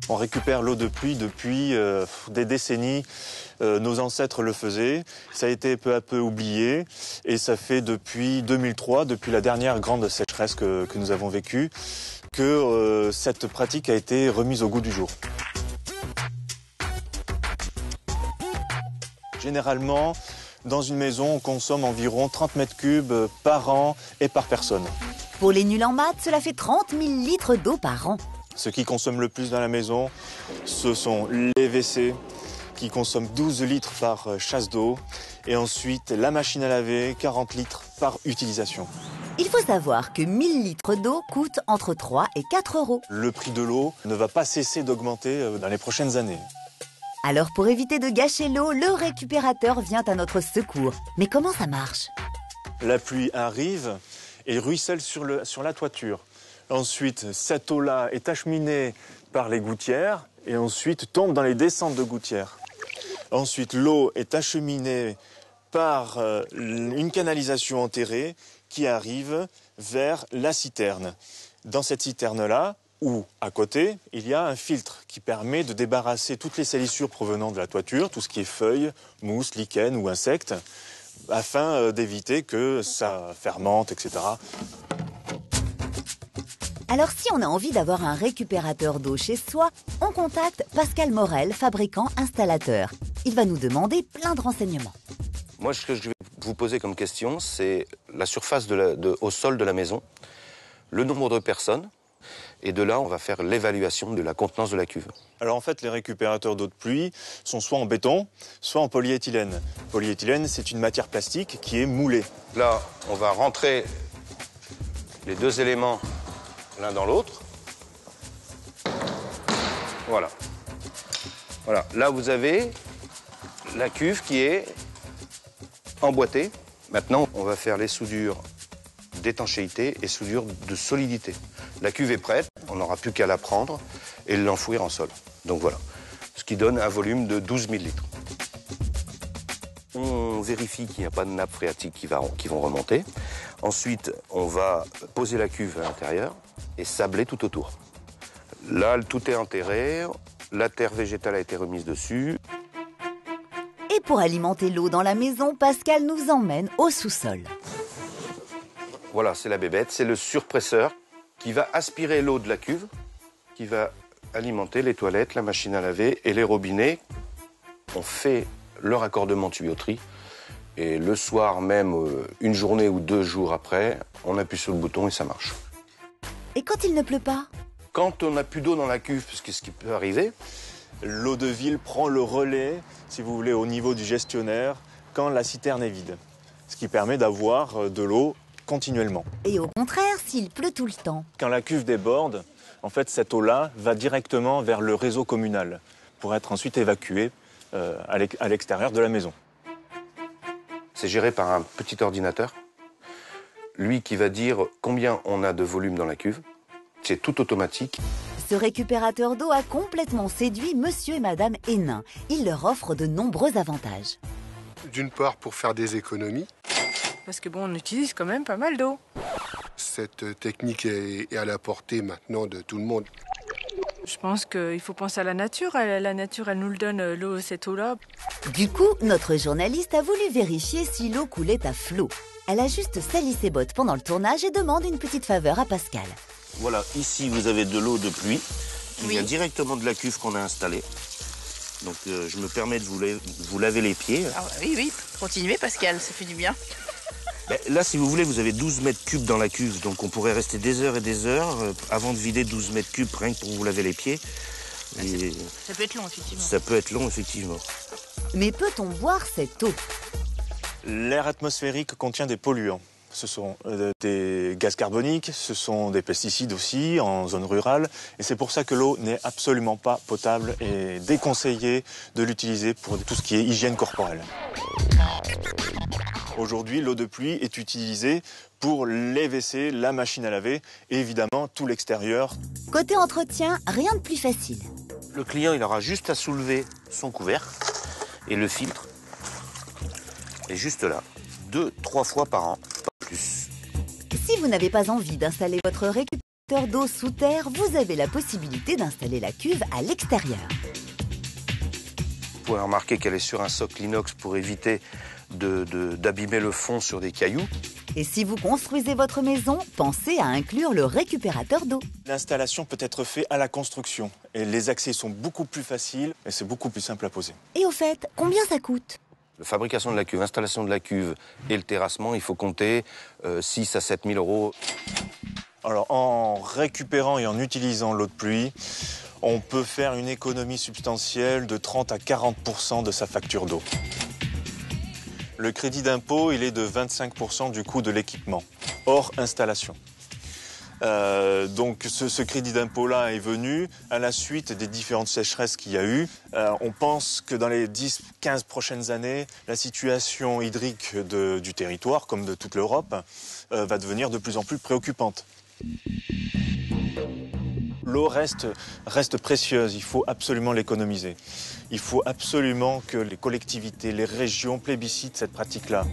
On récupère l'eau de pluie depuis des décennies. Nos ancêtres le faisaient. Ça a été peu à peu oublié. Et ça fait depuis 2003, depuis la dernière grande sécheresse que nous avons vécue, que cette pratique a été remise au goût du jour. Généralement, dans une maison, on consomme environ 30 mètres cubes par an et par personne. Pour les nuls en maths, cela fait 30 000 litres d'eau par an. Ce qui consomme le plus dans la maison, ce sont les WC, qui consomment 12 litres par chasse d'eau. Et ensuite, la machine à laver, 40 litres par utilisation. Il faut savoir que 1000 litres d'eau coûtent entre 3 et 4 euros. Le prix de l'eau ne va pas cesser d'augmenter dans les prochaines années. Alors pour éviter de gâcher l'eau, le récupérateur vient à notre secours. Mais comment ça marche? La pluie arrive et ruisselle sur la toiture. Ensuite, cette eau-là est acheminée par les gouttières et ensuite tombe dans les descentes de gouttières. Ensuite, l'eau est acheminée par une canalisation enterrée qui arrive vers la citerne. Dans cette citerne-là, ou à côté, il y a un filtre qui permet de débarrasser toutes les salissures provenant de la toiture, tout ce qui est feuilles, mousse, lichen ou insectes, afin d'éviter que ça fermente, etc. Alors si on a envie d'avoir un récupérateur d'eau chez soi, on contacte Pascal Morel, fabricant installateur. Il va nous demander plein de renseignements. Moi, ce que je vais vous poser comme question, c'est la surface au sol de la maison, le nombre de personnes, et de là, on va faire l'évaluation de la contenance de la cuve. Alors en fait, les récupérateurs d'eau de pluie sont soit en béton, soit en polyéthylène. Polyéthylène, c'est une matière plastique qui est moulée. Là, on va rentrer les deux éléments l'un dans l'autre. Voilà. Voilà. Là, vous avez la cuve qui est emboîtée. Maintenant, on va faire les soudures d'étanchéité et soudures de solidité. La cuve est prête, on n'aura plus qu'à la prendre et l'enfouir en sol. Donc voilà, ce qui donne un volume de 12 000 litres. On vérifie qu'il n'y a pas de nappes phréatiques qui vont remonter. Ensuite, on va poser la cuve à l'intérieur et sabler tout autour. Là, tout est enterré, la terre végétale a été remise dessus. Et pour alimenter l'eau dans la maison, Pascal nous emmène au sous-sol. Voilà, c'est la bébête, c'est le surpresseur qui va aspirer l'eau de la cuve, qui va alimenter les toilettes, la machine à laver et les robinets. On fait le raccordement tuyauterie et le soir même, une journée ou 2 jours après, on appuie sur le bouton et ça marche. Et quand il ne pleut pas? Quand on n'a plus d'eau dans la cuve, parce que ce qui peut arriver, l'eau de ville prend le relais, si vous voulez, au niveau du gestionnaire, quand la citerne est vide. Ce qui permet d'avoir de l'eau continuellement. Et au contraire, s'il pleut tout le temps? Quand la cuve déborde, en fait, cette eau-là va directement vers le réseau communal pour être ensuite évacuée à l'extérieur de la maison. C'est géré par un petit ordinateur. Lui qui va dire combien on a de volume dans la cuve. C'est tout automatique. Ce récupérateur d'eau a complètement séduit monsieur et madame Hénin. Il leur offre de nombreux avantages. D'une part, pour faire des économies. Parce que bon, on utilise quand même pas mal d'eau. Cette technique est à la portée maintenant de tout le monde. Je pense qu'il faut penser à la nature. La nature, elle nous le donne, l'eau, cette eau-là. Du coup, notre journaliste a voulu vérifier si l'eau coulait à flot. Elle a juste sali ses bottes pendant le tournage et demande une petite faveur à Pascal. Voilà, ici vous avez de l'eau de pluie qui vient directement de la cuve qu'on a installée. Donc je me permets de vous laver les pieds. Ah oui, continuez Pascal, ça fait du bien. Ben, là, si vous voulez, vous avez 12 mètres cubes dans la cuve, donc on pourrait rester des heures et des heures avant de vider 12 mètres cubes rien que pour vous laver les pieds. Et ça peut être long, effectivement. Ça peut être long, effectivement. Mais peut-on boire cette eau? L'air atmosphérique contient des polluants. Ce sont des gaz carboniques, ce sont des pesticides aussi en zone rurale. Et c'est pour ça que l'eau n'est absolument pas potable et déconseillé de l'utiliser pour tout ce qui est hygiène corporelle. Aujourd'hui, l'eau de pluie est utilisée pour les WC, la machine à laver et évidemment tout l'extérieur. Côté entretien, rien de plus facile. Le client, il aura juste à soulever son couvercle et le filtre est juste là, 2-3 fois par an, pas plus. Si vous n'avez pas envie d'installer votre récupérateur, d'eau sous terre, vous avez la possibilité d'installer la cuve à l'extérieur. Vous pouvez remarquer qu'elle est sur un socle inox pour éviter d'abîmer le fond sur des cailloux. Et si vous construisez votre maison, pensez à inclure le récupérateur d'eau. L'installation peut être faite à la construction et les accès sont beaucoup plus faciles et c'est beaucoup plus simple à poser. Et au fait, combien ça coûte? La fabrication de la cuve, installation de la cuve et le terrassement, il faut compter 6 à 7 000 euros. Alors en récupérant et en utilisant l'eau de pluie, on peut faire une économie substantielle de 30 à 40% de sa facture d'eau. Le crédit d'impôt, il est de 25% du coût de l'équipement, hors installation. Donc ce crédit d'impôt-là est venu à la suite des différentes sécheresses qu'il y a eu. On pense que dans les 10-15 prochaines années, la situation hydrique du territoire, comme de toute l'Europe, va devenir de plus en plus préoccupante. L'eau reste précieuse, il faut absolument l'économiser. Il faut absolument que les collectivités, les régions plébiscitent cette pratique-là.